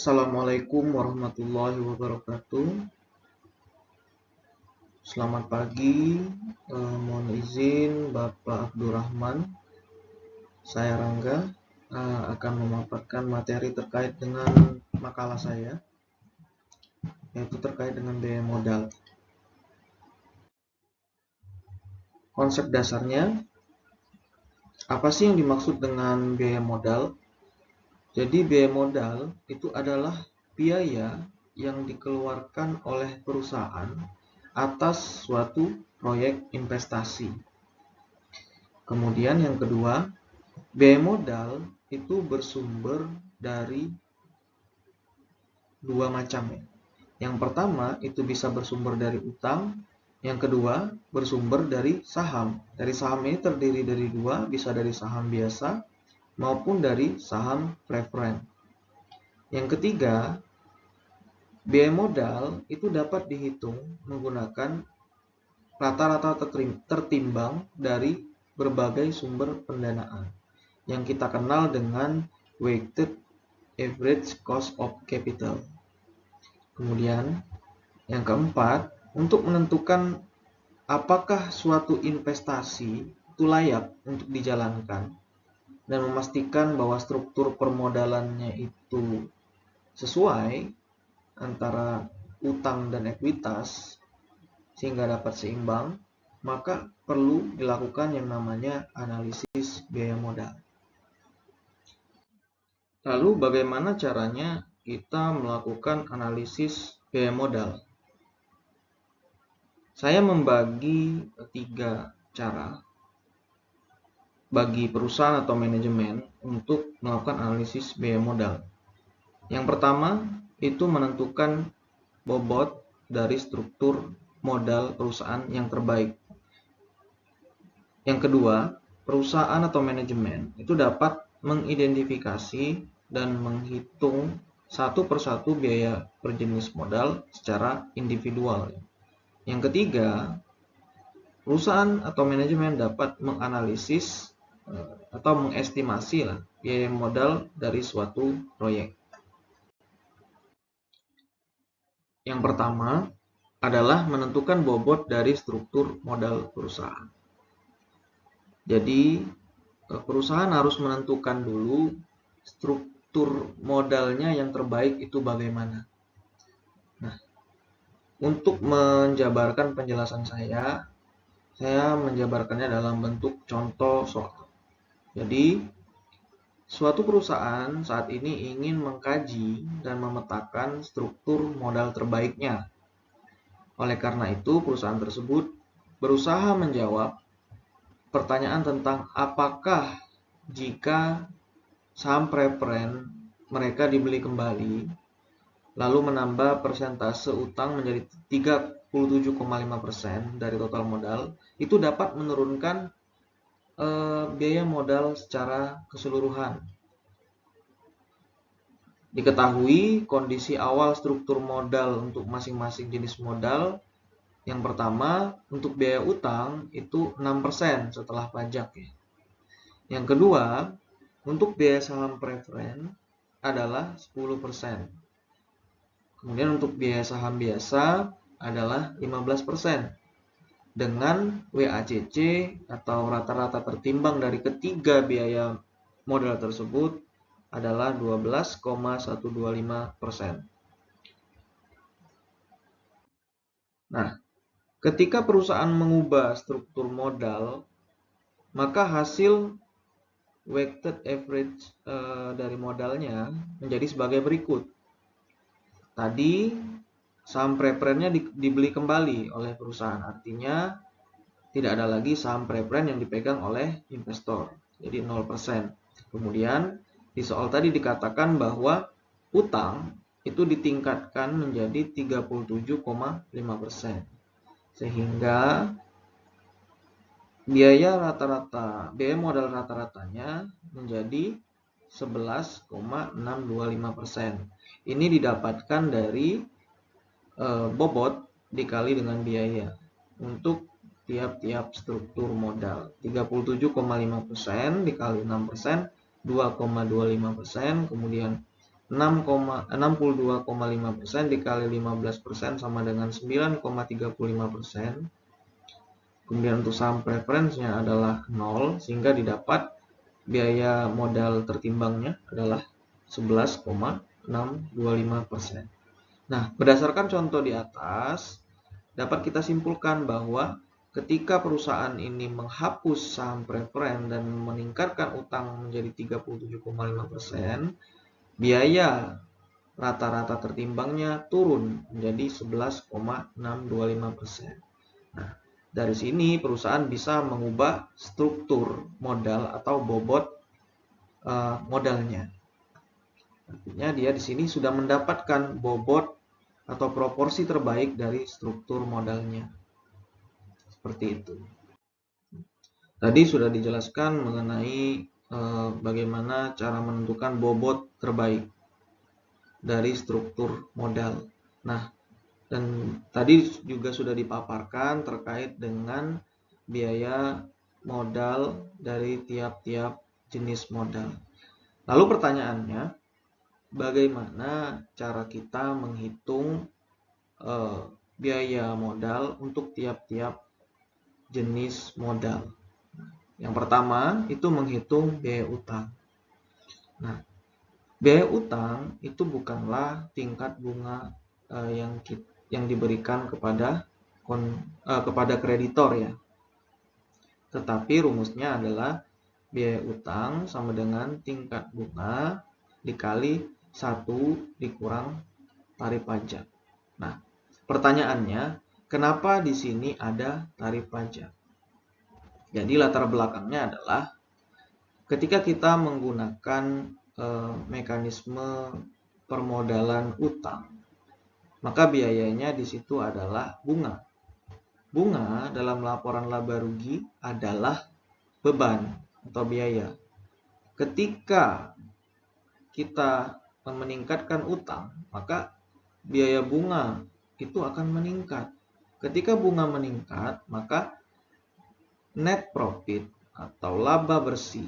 Assalamualaikum warahmatullahi wabarakatuh. Selamat pagi. Mohon izin Bapak Abdurrahman. Saya Rangga akan memaparkan materi terkait dengan makalah saya, yaitu terkait dengan biaya modal. Konsep dasarnya, apa sih yang dimaksud dengan biaya modal? Jadi biaya modal itu adalah biaya yang dikeluarkan oleh perusahaan atas suatu proyek investasi. Kemudian yang kedua, biaya modal itu bersumber dari dua macam ya. Yang pertama itu bisa bersumber dari utang, yang kedua bersumber dari saham. Dari saham ini terdiri dari dua, bisa dari saham biasa maupun dari saham preferen. Yang ketiga, biaya modal itu dapat dihitung menggunakan rata-rata tertimbang dari berbagai sumber pendanaan yang kita kenal dengan weighted average cost of capital. Kemudian yang keempat, untuk menentukan apakah suatu investasi itu layak untuk dijalankan dan memastikan bahwa struktur permodalannya itu sesuai antara utang dan ekuitas sehingga dapat seimbang, maka perlu dilakukan yang namanya analisis biaya modal. Lalu bagaimana caranya kita melakukan analisis biaya modal? Saya membagi 3 cara bagi perusahaan atau manajemen untuk melakukan analisis biaya modal. Yang pertama itu menentukan bobot dari struktur modal perusahaan yang terbaik. Yang kedua, perusahaan atau manajemen itu dapat mengidentifikasi dan menghitung satu persatu biaya per jenis modal secara individual. Yang ketiga, perusahaan atau manajemen dapat menganalisis atau mengestimasi biaya modal dari suatu proyek. Yang pertama adalah menentukan bobot dari struktur modal perusahaan. Jadi, perusahaan harus menentukan dulu struktur modalnya yang terbaik itu bagaimana. Nah, untuk menjabarkan penjelasan saya menjabarkannya dalam bentuk contoh soal. Jadi, suatu perusahaan saat ini ingin mengkaji dan memetakan struktur modal terbaiknya. Oleh karena itu, perusahaan tersebut berusaha menjawab pertanyaan tentang apakah jika saham preferen mereka dibeli kembali, lalu menambah persentase utang menjadi 37,5% dari total modal, itu dapat menurunkan biaya modal secara keseluruhan. Diketahui kondisi awal struktur modal untuk masing-masing jenis modal. Yang pertama, untuk biaya utang itu 6% setelah pajak ya. Yang kedua, untuk biaya saham preferen adalah 10%. Kemudian untuk biaya saham biasa adalah 15%. Dengan WACC atau rata-rata tertimbang dari ketiga biaya modal tersebut adalah 12,125%. Nah, ketika perusahaan mengubah struktur modal, maka hasil weighted average dari modalnya menjadi sebagai berikut. Tadi saham preferennya dibeli kembali oleh perusahaan, artinya tidak ada lagi saham preferen yang dipegang oleh investor, jadi 0%. Kemudian di soal tadi dikatakan bahwa utang itu ditingkatkan menjadi 37,5%, sehingga biaya modal rata-ratanya menjadi 11,625%. Ini didapatkan dari bobot dikali dengan biaya untuk tiap-tiap struktur modal. 37,5% dikali 6%, 2,25%, kemudian 62,5% dikali 15% sama dengan 9,35%. Kemudian untuk saham preference-nya adalah 0, sehingga didapat biaya modal tertimbangnya adalah 11,625%. Nah, berdasarkan contoh di atas, dapat kita simpulkan bahwa ketika perusahaan ini menghapus saham preferen dan meningkatkan utang menjadi 37,5%, biaya rata-rata tertimbangnya turun menjadi 11,625%. Nah, dari sini perusahaan bisa mengubah struktur modal atau bobot modalnya. Artinya dia di sini sudah mendapatkan bobot atau proporsi terbaik dari struktur modalnya. Seperti itu. Tadi sudah dijelaskan mengenai bagaimana cara menentukan bobot terbaik dari struktur modal. Nah, dan tadi juga sudah dipaparkan terkait dengan biaya modal dari tiap-tiap jenis modal. Lalu pertanyaannya, bagaimana cara kita menghitung biaya modal untuk tiap-tiap jenis modal? Yang pertama itu menghitung biaya utang. Nah, biaya utang itu bukanlah tingkat bunga yang diberikan kepada kreditor ya. Tetapi rumusnya adalah biaya utang sama dengan tingkat bunga dikali 1 dikurang tarif pajak. Nah, pertanyaannya, kenapa di sini ada tarif pajak? Jadi latar belakangnya adalah ketika kita menggunakan mekanisme permodalan utang, maka biayanya di situ adalah bunga. Bunga dalam laporan laba rugi adalah beban atau biaya. Ketika kita meningkatkan utang, maka biaya bunga itu akan meningkat. Ketika bunga meningkat, maka net profit atau laba bersih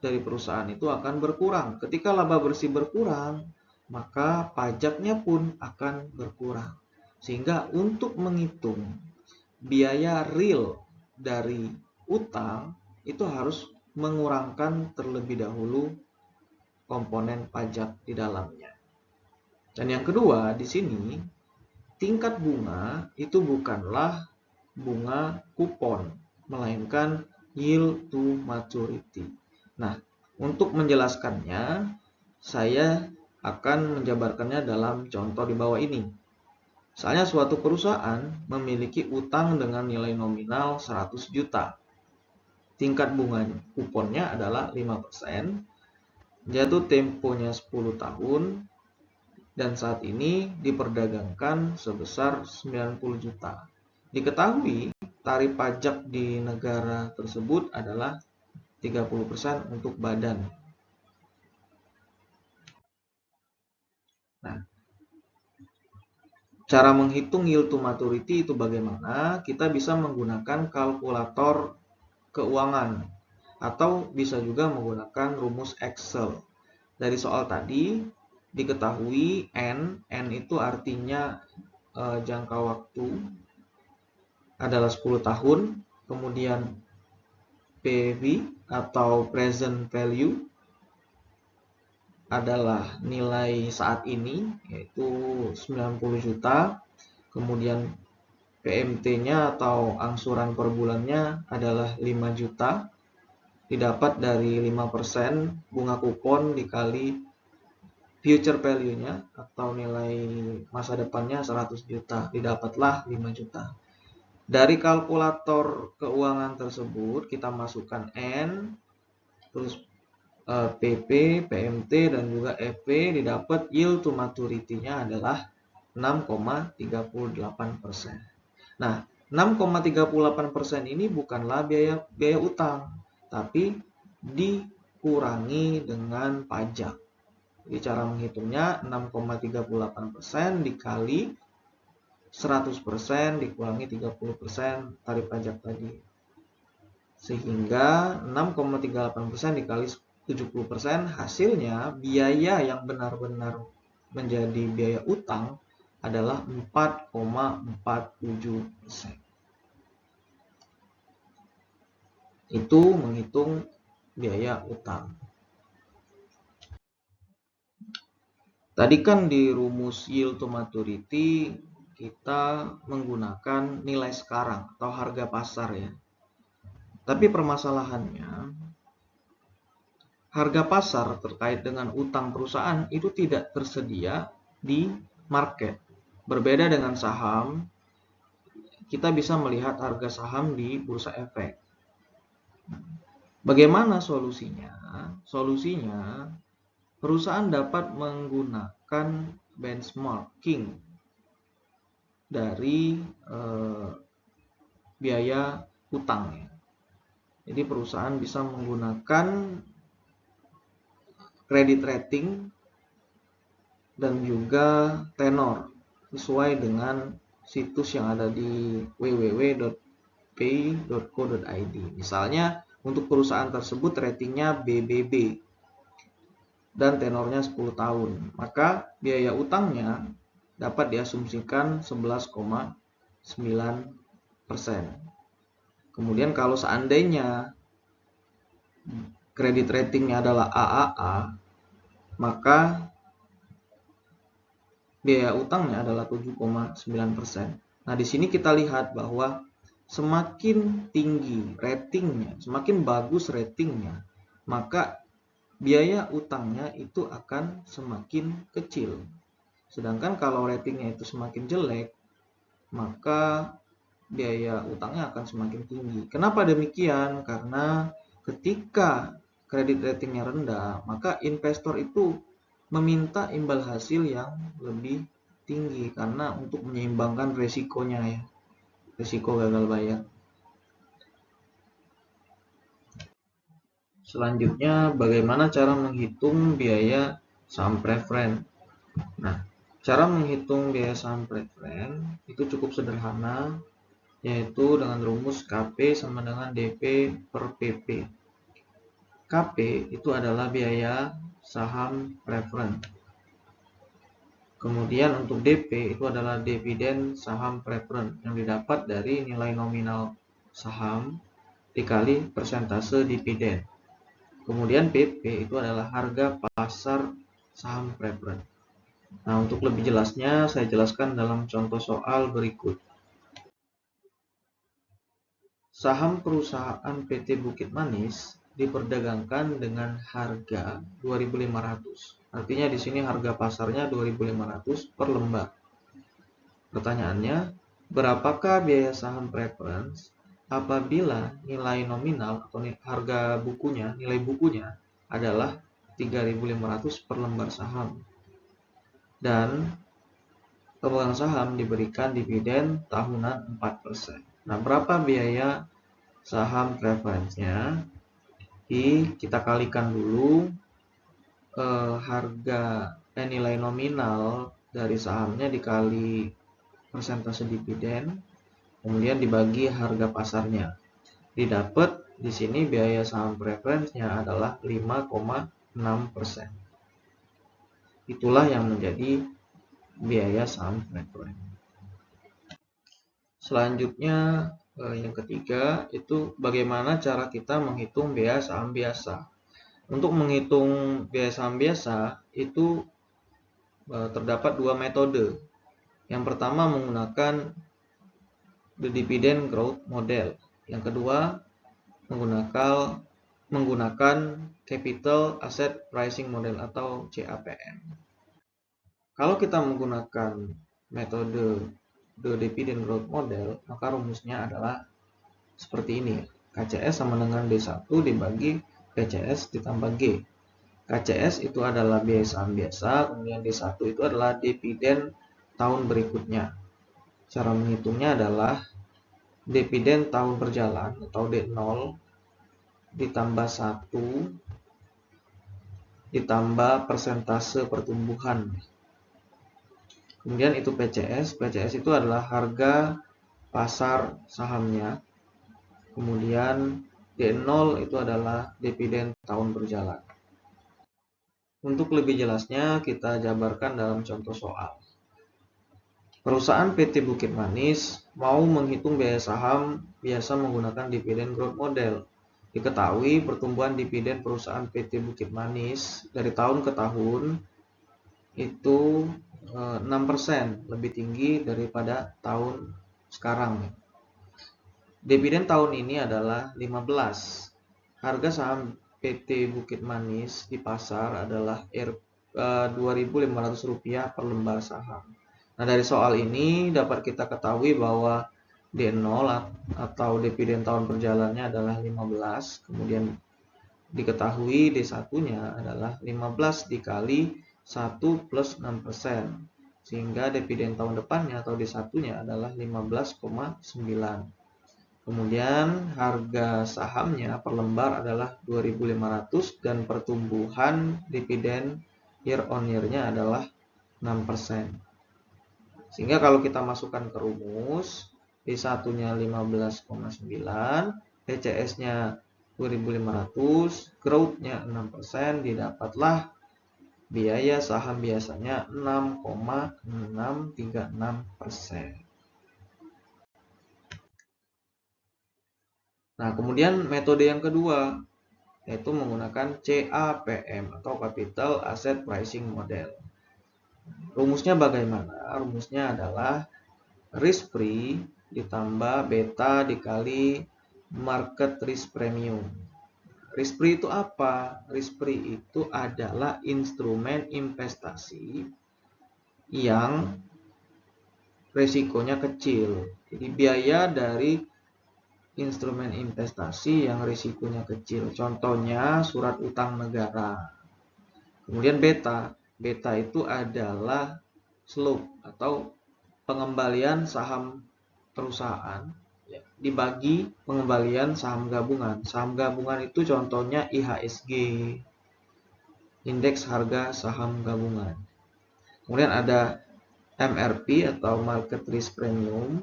dari perusahaan itu akan berkurang. Ketika laba bersih berkurang, maka pajaknya pun akan berkurang. Sehingga untuk menghitung biaya real dari utang itu harus mengurangkan terlebih dahulu komponen pajak di dalamnya. Dan yang kedua, di sini tingkat bunga itu bukanlah bunga kupon, melainkan yield to maturity. Nah, untuk menjelaskannya, saya akan menjabarkannya dalam contoh di bawah ini. Misalnya suatu perusahaan memiliki utang dengan nilai nominal 100 juta. Tingkat bunga kuponnya adalah 5%, jatuh temponya 10 tahun, dan saat ini diperdagangkan sebesar 90 juta. Diketahui tarif pajak di negara tersebut adalah 30% untuk badan. Nah, cara menghitung yield to maturity itu bagaimana? Kita bisa menggunakan kalkulator keuangan atau bisa juga menggunakan rumus Excel. Dari soal tadi diketahui N itu artinya jangka waktu adalah 10 tahun, kemudian PV atau present value adalah nilai saat ini, yaitu 90 juta. Kemudian PMT-nya atau angsuran per bulannya adalah 5 juta. Didapat dari 5% bunga kupon dikali future value-nya atau nilai masa depannya 100 juta. Didapatlah 5 juta. Dari kalkulator keuangan tersebut kita masukkan N, terus PP, PMT, dan juga FP, didapat yield to maturity-nya adalah 6,38%. Nah, 6,38% ini bukanlah biaya utang, tapi dikurangi dengan pajak. Jadi cara menghitungnya 6,38% dikali 100% dikurangi 30% tarif pajak tadi. Sehingga 6,38% dikali 70%, hasilnya biaya yang benar-benar menjadi biaya utang adalah 4,47%. Itu menghitung biaya utang. Tadi kan di rumus yield to maturity kita menggunakan nilai sekarang atau harga pasar ya. Tapi permasalahannya, harga pasar terkait dengan utang perusahaan itu tidak tersedia di market. Berbeda dengan saham, kita bisa melihat harga saham di bursa efek. Bagaimana solusinya? Solusinya, perusahaan dapat menggunakan benchmarking dari biaya utang ya. Jadi perusahaan bisa menggunakan kredit rating dan juga tenor sesuai dengan situs yang ada di www.pay.co.id. Misalnya untuk perusahaan tersebut ratingnya BBB dan tenornya 10 tahun, maka biaya utangnya dapat diasumsikan 11,9%. Kemudian kalau seandainya kredit ratingnya adalah AAA, maka biaya utangnya adalah 7,9%. Nah, di sini kita lihat bahwa semakin tinggi ratingnya, semakin bagus ratingnya, maka biaya utangnya itu akan semakin kecil. Sedangkan kalau ratingnya itu semakin jelek, maka biaya utangnya akan semakin tinggi. Kenapa demikian? Karena ketika kredit ratingnya rendah, maka investor itu meminta imbal hasil yang lebih tinggi karena untuk menyeimbangkan resikonya ya, resiko gagal bayar. Selanjutnya, bagaimana cara menghitung biaya saham preferen? Nah, cara menghitung biaya saham preferen itu cukup sederhana, yaitu dengan rumus KP sama dengan DP per PP. KP itu adalah biaya saham preferen. Kemudian untuk DP itu adalah dividen saham preferen yang didapat dari nilai nominal saham dikali persentase dividen. Kemudian PP itu adalah harga pasar saham preferen. Nah, untuk lebih jelasnya saya jelaskan dalam contoh soal berikut. Saham perusahaan PT Bukit Manis diperdagangkan dengan harga 2.500. Artinya di sini harga pasarnya 2.500 per lembar. Pertanyaannya, berapakah biaya saham preference apabila nilai nominal atau harga bukunya, nilai bukunya adalah 3.500 per lembar saham. Dan pemegang saham diberikan dividen tahunan 4%. Nah, berapa biaya saham preference-nya? Kita kalikan dulu nilai nominal dari sahamnya dikali persentase dividen, kemudian dibagi harga pasarnya. Didapat di sini biaya saham preference-nya adalah 5,6%. Itulah yang menjadi biaya saham preference. Selanjutnya yang ketiga itu bagaimana cara kita menghitung biaya saham biasa. Untuk menghitung biaya saham biasa itu terdapat dua metode. Yang pertama menggunakan the dividend growth model. Yang kedua menggunakan capital asset pricing model atau CAPM. Kalau kita menggunakan metode the dividend growth model, maka rumusnya adalah seperti ini. KCS sama dengan D1 dibagi PCS ditambah G. KCS itu adalah biaya saham biasa, kemudian D1 itu adalah dividen tahun berikutnya. Cara menghitungnya adalah dividen tahun berjalan atau D0 ditambah 1 ditambah persentase pertumbuhan. Kemudian itu PCS. PCS itu adalah harga pasar sahamnya. Kemudian D0 itu adalah dividen tahun berjalan. Untuk lebih jelasnya kita jabarkan dalam contoh soal. Perusahaan PT Bukit Manis mau menghitung biaya saham biasa menggunakan dividen growth model. Diketahui pertumbuhan dividen perusahaan PT Bukit Manis dari tahun ke tahun itu 6%, lebih tinggi daripada tahun sekarang. Dividen tahun ini adalah 15. Harga saham PT Bukit Manis di pasar adalah Rp2.500 per lembar saham. Nah, dari soal ini dapat kita ketahui bahwa D0 atau dividen tahun berjalannya adalah 15, kemudian diketahui D1-nya adalah 15 dikali 1 plus 6%, sehingga dividen tahun depannya atau D1-nya adalah 15,9. Kemudian harga sahamnya per lembar adalah 2.500 dan pertumbuhan dividen year on year-nya adalah 6%. Sehingga kalau kita masukkan ke rumus, D1-nya 15,9, DCS-nya 2.500, growth-nya 6%, didapatlah biaya saham biasanya 6,636%. Nah, kemudian metode yang kedua yaitu menggunakan CAPM atau Capital Asset Pricing Model. Rumusnya bagaimana? Rumusnya adalah risk free ditambah beta dikali market risk premium. Risk free itu apa? Risk free itu adalah instrumen investasi yang resikonya kecil. Jadi biaya dari instrumen investasi yang risikonya kecil. Contohnya surat utang negara. Kemudian beta. Beta itu adalah slope atau pengembalian saham perusahaan dibagi pengembalian saham gabungan. Saham gabungan itu contohnya IHSG, indeks harga saham gabungan. Kemudian ada MRP atau market risk premium,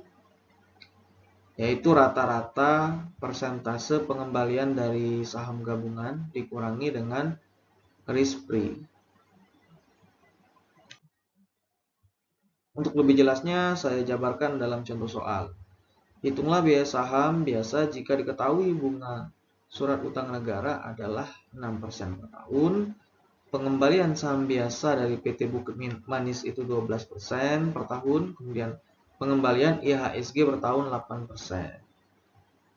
yaitu rata-rata persentase pengembalian dari saham gabungan dikurangi dengan risk free. Untuk lebih jelasnya saya jabarkan dalam contoh soal. Hitunglah biaya saham biasa jika diketahui bunga surat utang negara adalah 6% per tahun. Pengembalian saham biasa dari PT Bukit Manis itu 12% per tahun. Kemudian pengembalian IHSG per tahun 8%.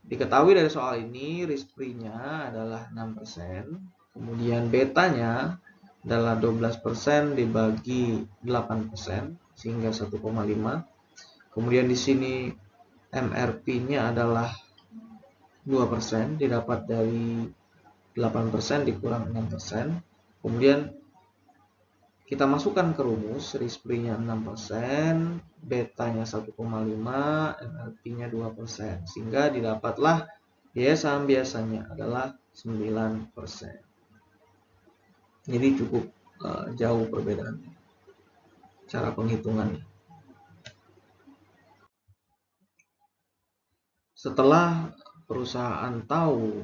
Diketahui dari soal ini risk free-nya adalah 6%. Kemudian betanya adalah 12% dibagi 8% sehingga 1,5. Kemudian di sini MRP-nya adalah 2%, didapat dari 8% dikurang 6%. Kemudian kita masukkan ke rumus, risk free-nya 6%, betanya 1,5, MRP-nya 2%. Sehingga didapatlah biaya saham biasanya adalah 9%. Jadi cukup jauh perbedaannya cara penghitungannya. Setelah perusahaan tahu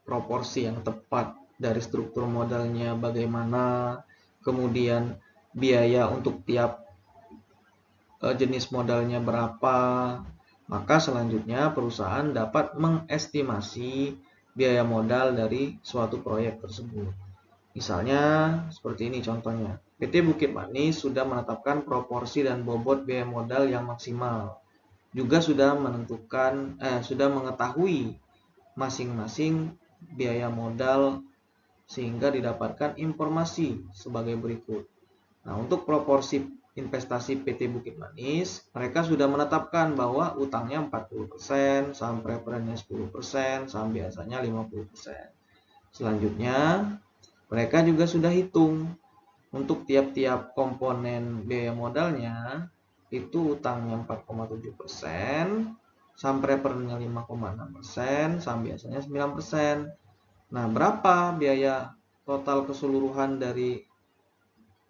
proporsi yang tepat dari struktur modalnya bagaimana, kemudian biaya untuk tiap jenis modalnya berapa, maka selanjutnya perusahaan dapat mengestimasi biaya modal dari suatu proyek tersebut. Misalnya seperti ini contohnya. PT Bukit Manis sudah menetapkan proporsi dan bobot biaya modal yang maksimal. Juga sudah mengetahui masing-masing biaya modal sehingga didapatkan informasi sebagai berikut. Nah, untuk proporsi investasi PT Bukit Manis, mereka sudah menetapkan bahwa utangnya 40%, saham preferennya 10%, saham biasanya 50%. Selanjutnya, mereka juga sudah hitung untuk tiap-tiap komponen biaya modalnya, itu utangnya 4,7%, saham preferennya 5,6%, saham biasanya 9%. Nah, berapa biaya total keseluruhan dari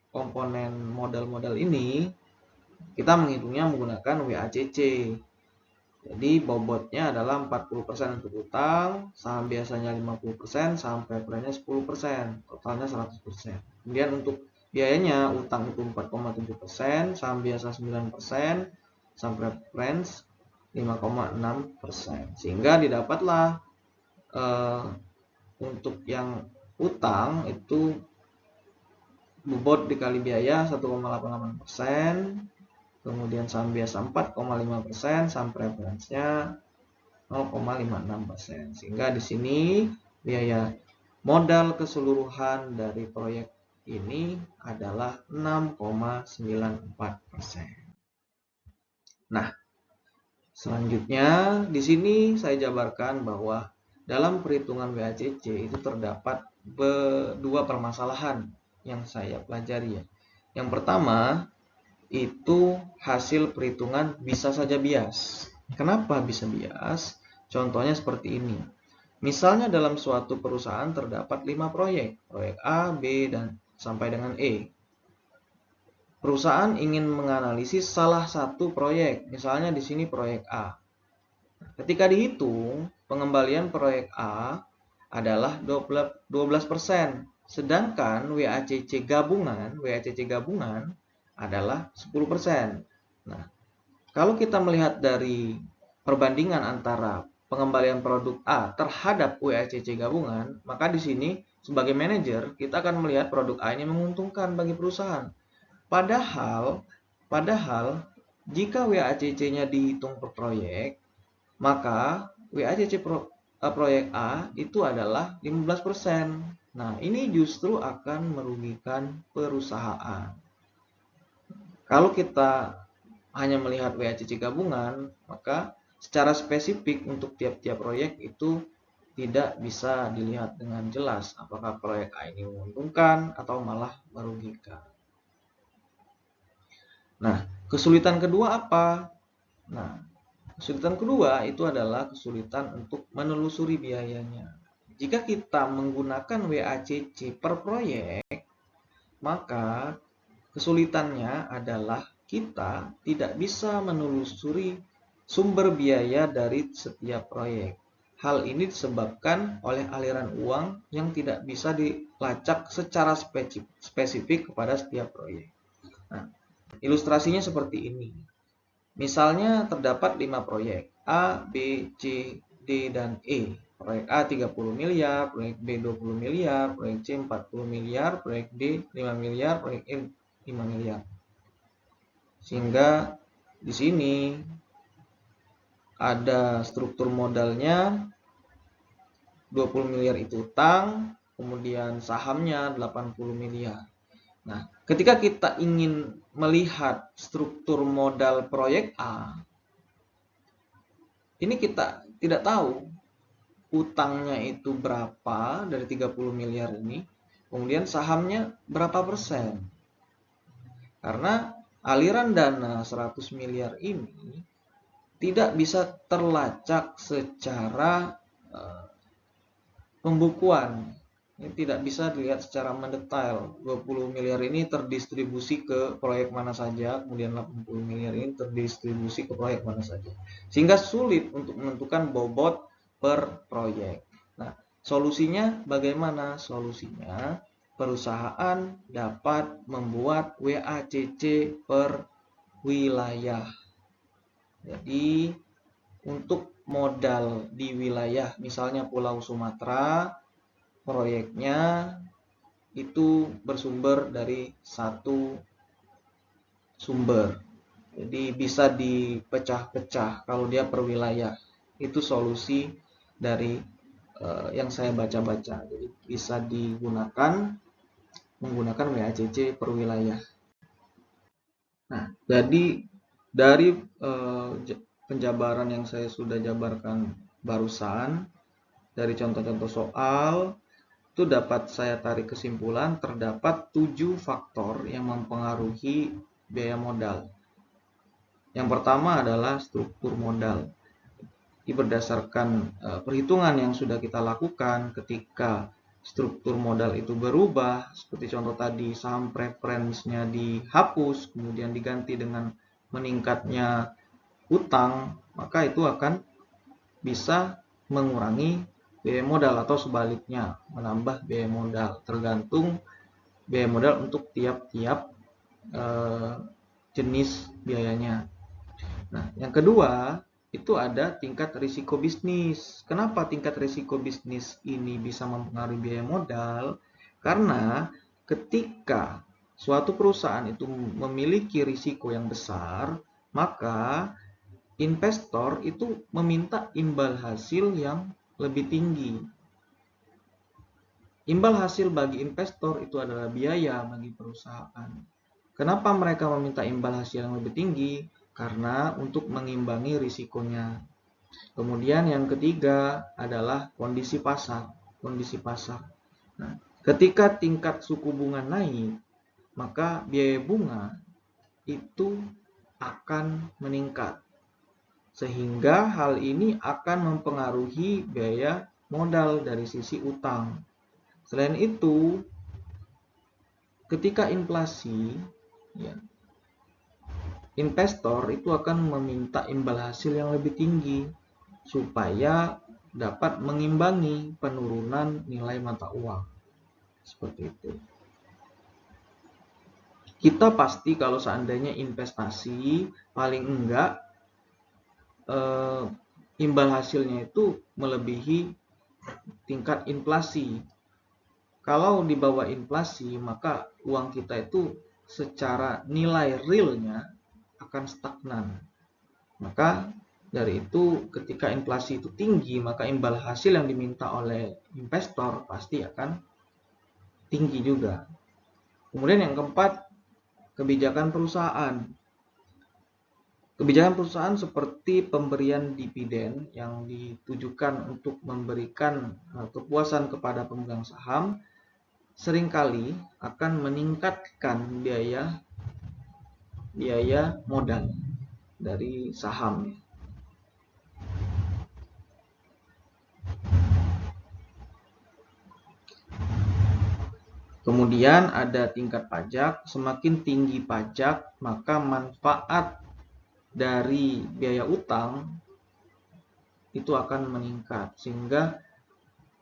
komponen modal-modal ini? Kita menghitungnya menggunakan WACC. Jadi bobotnya adalah 40% untuk utang, saham biasanya 50%, saham preferennya 10%, totalnya 100%. Kemudian untuk biayanya, utang itu 4,7%, saham biasa 9%, saham preference 5,6%. Sehingga didapatlah untuk yang utang itu bobot dikali biaya 1,88%, kemudian saham biasa 4,5%, saham preference-nya 0,56%. Sehingga di sini biaya modal keseluruhan dari proyek ini adalah 6,94%. Nah, selanjutnya di sini saya jabarkan bahwa dalam perhitungan WACC itu terdapat dua permasalahan yang saya pelajari ya. Yang pertama, itu hasil perhitungan bisa saja bias. Kenapa bisa bias? Contohnya seperti ini. Misalnya dalam suatu perusahaan terdapat 5 proyek A, B, dan sampai dengan E. Perusahaan ingin menganalisis salah satu proyek, misalnya di sini proyek A. Ketika dihitung, pengembalian proyek A adalah 12%, sedangkan WACC gabungan adalah 10%. Nah, kalau kita melihat dari perbandingan antara pengembalian produk A terhadap WACC gabungan, maka di sini sebagai manajer kita akan melihat produk A ini menguntungkan bagi perusahaan. Padahal jika WACC-nya dihitung per proyek, maka WACC proyek A itu adalah 15%. Nah, ini justru akan merugikan perusahaan. Kalau kita hanya melihat WACC gabungan, maka secara spesifik untuk tiap-tiap proyek itu tidak bisa dilihat dengan jelas apakah proyek A ini menguntungkan atau malah merugikan. Nah, kesulitan kedua apa? Nah, kesulitan kedua itu adalah kesulitan untuk menelusuri biayanya. Jika kita menggunakan WACC per proyek, maka kesulitannya adalah kita tidak bisa menelusuri sumber biaya dari setiap proyek. Hal ini disebabkan oleh aliran uang yang tidak bisa dilacak secara spesifik kepada setiap proyek. Nah, ilustrasinya seperti ini. Misalnya terdapat 5 proyek A, B, C, D, dan E. Proyek A 30 miliar, proyek B 20 miliar, proyek C 40 miliar, proyek D 5 miliar, proyek E 5 miliar. Sehingga di sini ada struktur modalnya 20 miliar itu utang, kemudian sahamnya 80 miliar. Nah, ketika kita ingin melihat struktur modal proyek A, ini kita tidak tahu utangnya itu berapa dari 30 miliar ini, kemudian sahamnya berapa persen. Karena aliran dana 100 miliar ini tidak bisa terlacak secara pembukuan. Ini tidak bisa dilihat secara mendetail. 20 miliar ini terdistribusi ke proyek mana saja, kemudian 80 miliar ini terdistribusi ke proyek mana saja. Sehingga sulit untuk menentukan bobot per proyek. Nah, solusinya bagaimana? Solusinya perusahaan dapat membuat WACC per wilayah. Jadi untuk modal di wilayah misalnya Pulau Sumatera, proyeknya itu bersumber dari satu sumber. Jadi bisa dipecah-pecah kalau dia per wilayah. Itu solusi dari yang saya baca-baca. Jadi bisa menggunakan WACC per wilayah. Nah, jadi dari penjabaran yang saya sudah jabarkan barusan, dari contoh-contoh soal, itu dapat saya tarik kesimpulan terdapat 7 faktor yang mempengaruhi biaya modal. Yang pertama adalah struktur modal. Ini berdasarkan perhitungan yang sudah kita lakukan ketika struktur modal itu berubah, seperti contoh tadi saham preference-nya dihapus, kemudian diganti dengan meningkatnya utang, maka itu akan bisa mengurangi biaya modal atau sebaliknya menambah biaya modal, tergantung biaya modal untuk tiap-tiap jenis biayanya. Nah, yang kedua itu ada tingkat risiko bisnis. Kenapa tingkat risiko bisnis ini bisa mempengaruhi biaya modal? Karena ketika suatu perusahaan itu memiliki risiko yang besar, maka investor itu meminta imbal hasil yang lebih tinggi. Imbal hasil bagi investor itu adalah biaya bagi perusahaan. Kenapa mereka meminta imbal hasil yang lebih tinggi? Karena untuk mengimbangi risikonya. Kemudian yang ketiga adalah kondisi pasar. Kondisi pasar. Nah, ketika tingkat suku bunga naik, maka biaya bunga itu akan meningkat. Sehingga hal ini akan mempengaruhi biaya modal dari sisi utang. Selain itu, ketika inflasi, ya, investor itu akan meminta imbal hasil yang lebih tinggi supaya dapat mengimbangi penurunan nilai mata uang. Seperti itu. Kita pasti kalau seandainya investasi, paling enggak imbal hasilnya itu melebihi tingkat inflasi. Kalau di bawah inflasi, maka uang kita itu secara nilai realnya akan stagnan. Maka dari itu ketika inflasi itu tinggi, maka imbal hasil yang diminta oleh investor pasti akan tinggi juga. Kemudian yang keempat, kebijakan perusahaan. Kebijakan perusahaan seperti pemberian dividen yang ditujukan untuk memberikan kepuasan kepada pemegang saham seringkali akan meningkatkan biaya modal dari saham. Kemudian ada tingkat pajak. Semakin tinggi pajak, maka manfaat dari biaya utang itu akan meningkat, sehingga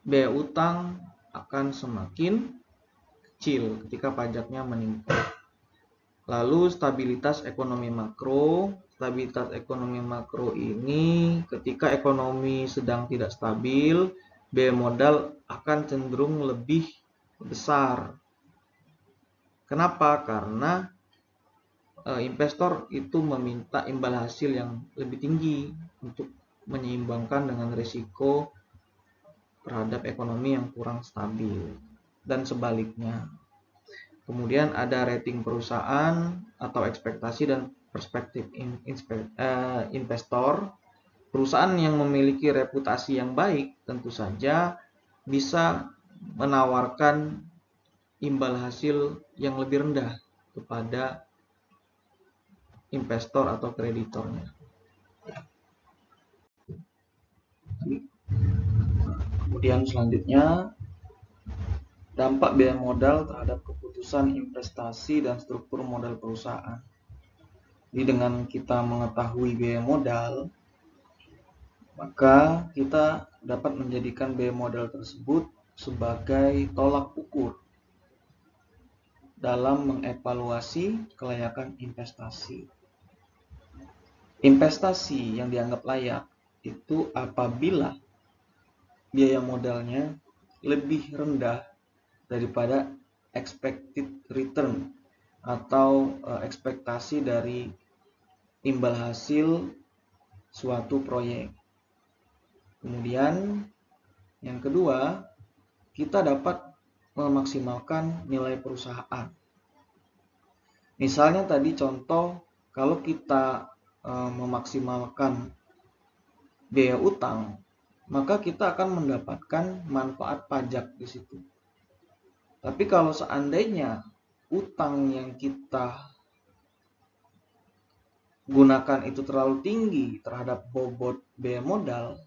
biaya utang akan semakin kecil ketika pajaknya meningkat. Lalu stabilitas ekonomi makro. Stabilitas ekonomi makro ini ketika ekonomi sedang tidak stabil, biaya modal akan cenderung lebih besar. Kenapa? Karena investor itu meminta imbal hasil yang lebih tinggi untuk menyeimbangkan dengan risiko terhadap ekonomi yang kurang stabil dan sebaliknya. Kemudian ada rating perusahaan atau ekspektasi dan perspektif investor. Perusahaan yang memiliki reputasi yang baik tentu saja bisa menawarkan imbal hasil yang lebih rendah kepada investor atau kreditornya. Kemudian selanjutnya, dampak biaya modal terhadap keputusan investasi dan struktur modal perusahaan. Jadi dengan kita mengetahui biaya modal, maka kita dapat menjadikan biaya modal tersebut sebagai tolak ukur dalam mengevaluasi kelayakan investasi. Investasi yang dianggap layak itu apabila biaya modalnya lebih rendah daripada expected return atau ekspektasi dari imbal hasil suatu proyek. Kemudian yang kedua, kita dapat memaksimalkan nilai perusahaan. Misalnya tadi contoh, kalau kita memaksimalkan biaya utang, maka kita akan mendapatkan manfaat pajak di situ. Tapi kalau seandainya utang yang kita gunakan itu terlalu tinggi terhadap bobot biaya modal,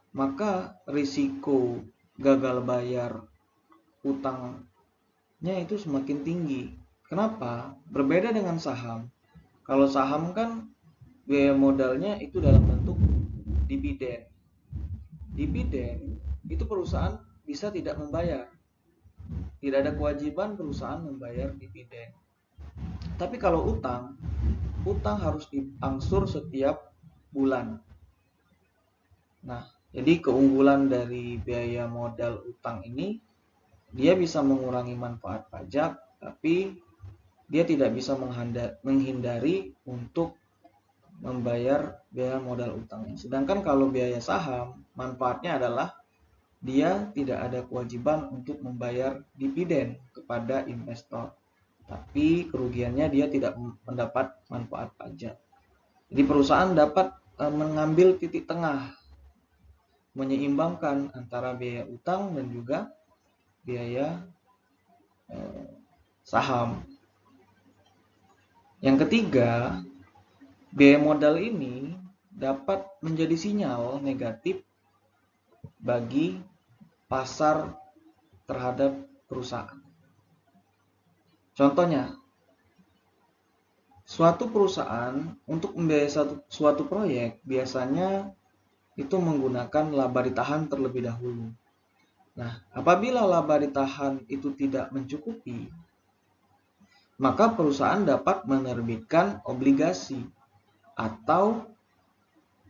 maka risiko gagal bayar utangnya itu semakin tinggi. Kenapa? Berbeda dengan saham. Kalau saham kan biaya modalnya itu dalam bentuk dividen. Dividen itu perusahaan bisa tidak membayar. Tidak ada kewajiban perusahaan membayar dividen. Tapi kalau utang harus diangsur setiap bulan. Nah, jadi keunggulan dari biaya modal utang ini, dia bisa mengurangi manfaat pajak, tapi dia tidak bisa menghindari untuk membayar biaya modal utangnya. Sedangkan kalau biaya saham, manfaatnya adalah dia tidak ada kewajiban untuk membayar dividen kepada investor. Tapi kerugiannya dia tidak mendapat manfaat pajak. Jadi perusahaan dapat mengambil titik tengah, menyeimbangkan antara biaya utang dan juga biaya saham. Yang ketiga, biaya modal ini dapat menjadi sinyal negatif bagi pasar terhadap perusahaan. Contohnya, suatu perusahaan untuk membiayai suatu proyek biasanya itu menggunakan laba ditahan terlebih dahulu. Nah, apabila laba ditahan itu tidak mencukupi, maka perusahaan dapat menerbitkan obligasi atau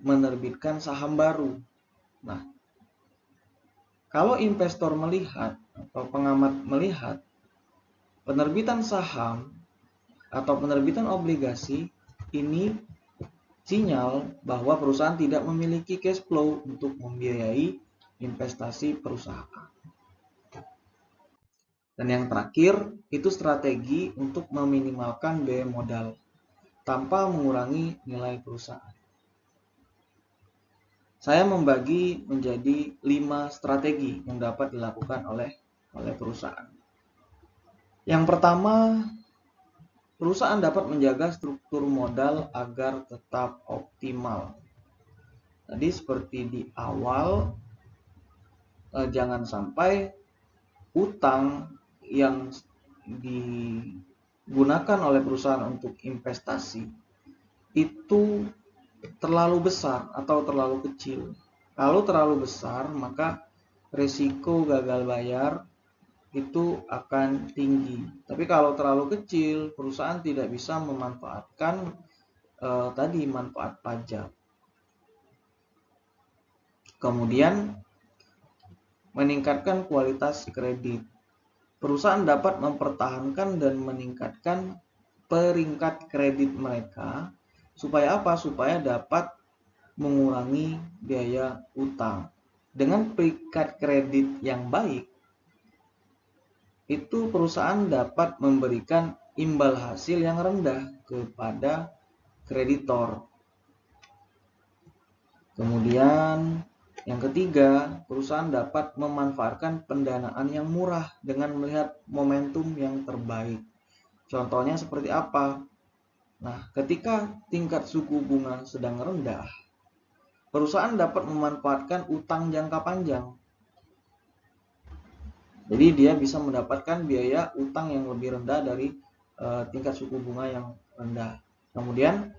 menerbitkan saham baru. Nah, kalau investor melihat atau pengamat melihat penerbitan saham atau penerbitan obligasi ini sinyal bahwa perusahaan tidak memiliki cash flow untuk membiayai investasi perusahaan. Dan yang terakhir, itu strategi untuk meminimalkan biaya modal tanpa mengurangi nilai perusahaan. Saya membagi menjadi 5 strategi yang dapat dilakukan oleh perusahaan. Yang pertama, perusahaan dapat menjaga struktur modal agar tetap optimal. Tadi seperti di awal, jangan sampai utang yang digunakan oleh perusahaan untuk investasi itu terlalu besar atau terlalu kecil. Kalau terlalu besar, maka risiko gagal bayar itu akan tinggi. Tapi kalau terlalu kecil, perusahaan tidak bisa memanfaatkan manfaat pajak. Kemudian meningkatkan kualitas kredit. Perusahaan dapat mempertahankan dan meningkatkan peringkat kredit mereka supaya apa? Supaya dapat mengurangi biaya utang. Dengan peringkat kredit yang baik, itu perusahaan dapat memberikan imbal hasil yang rendah kepada kreditor. Kemudian yang ketiga, perusahaan dapat memanfaatkan pendanaan yang murah dengan melihat momentum yang terbaik. Contohnya seperti apa? Nah, ketika tingkat suku bunga sedang rendah, perusahaan dapat memanfaatkan utang jangka panjang. Jadi dia bisa mendapatkan biaya utang yang lebih rendah dari tingkat suku bunga yang rendah. Kemudian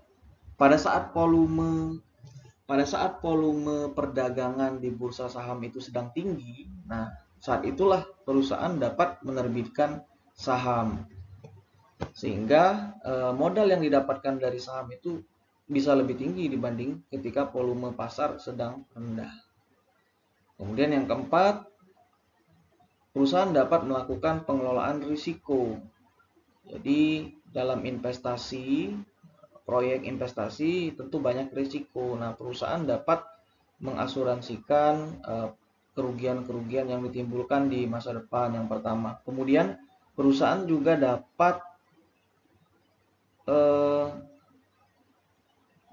pada saat volume perdagangan di bursa saham itu sedang tinggi, nah saat itulah perusahaan dapat menerbitkan saham. Sehingga modal yang didapatkan dari saham itu bisa lebih tinggi dibanding ketika volume pasar sedang rendah. Kemudian yang keempat, perusahaan dapat melakukan pengelolaan risiko. Jadi dalam proyek investasi tentu banyak risiko. Nah, perusahaan dapat mengasuransikan kerugian-kerugian yang ditimbulkan di masa depan yang pertama. Kemudian perusahaan juga dapat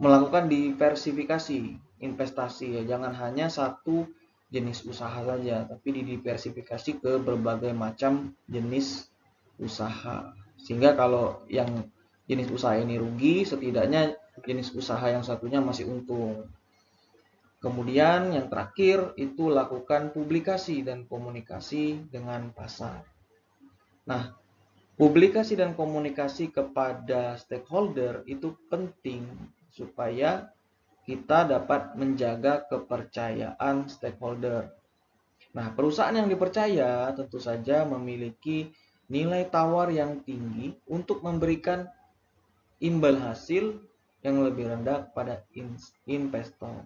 melakukan diversifikasi investasi ya, jangan hanya satu jenis usaha saja, tapi didiversifikasi ke berbagai macam jenis usaha. Sehingga kalau yang jenis usaha ini rugi, setidaknya jenis usaha yang satunya masih untung. Kemudian yang terakhir itu lakukan publikasi dan komunikasi dengan pasar. Nah, publikasi dan komunikasi kepada stakeholder itu penting supaya kita dapat menjaga kepercayaan stakeholder. Nah, perusahaan yang dipercaya tentu saja memiliki nilai tawar yang tinggi untuk memberikan imbal hasil yang lebih rendah kepada investor.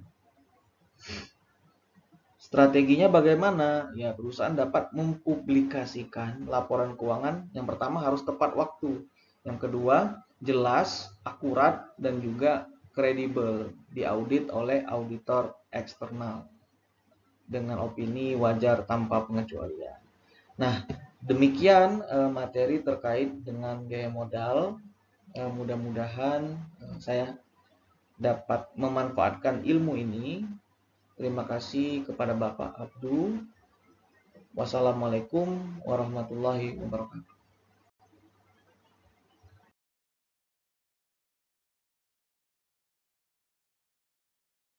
Strateginya bagaimana? Ya, perusahaan dapat mempublikasikan laporan keuangan. Yang pertama harus tepat waktu. Yang kedua, jelas, akurat, dan juga kredibel, diaudit oleh auditor eksternal dengan opini wajar tanpa pengecualian. Nah, demikian materi terkait dengan biaya modal. Mudah-mudahan saya dapat memanfaatkan ilmu ini. Terima kasih kepada Bapak Abdu. Wassalamualaikum warahmatullahi wabarakatuh.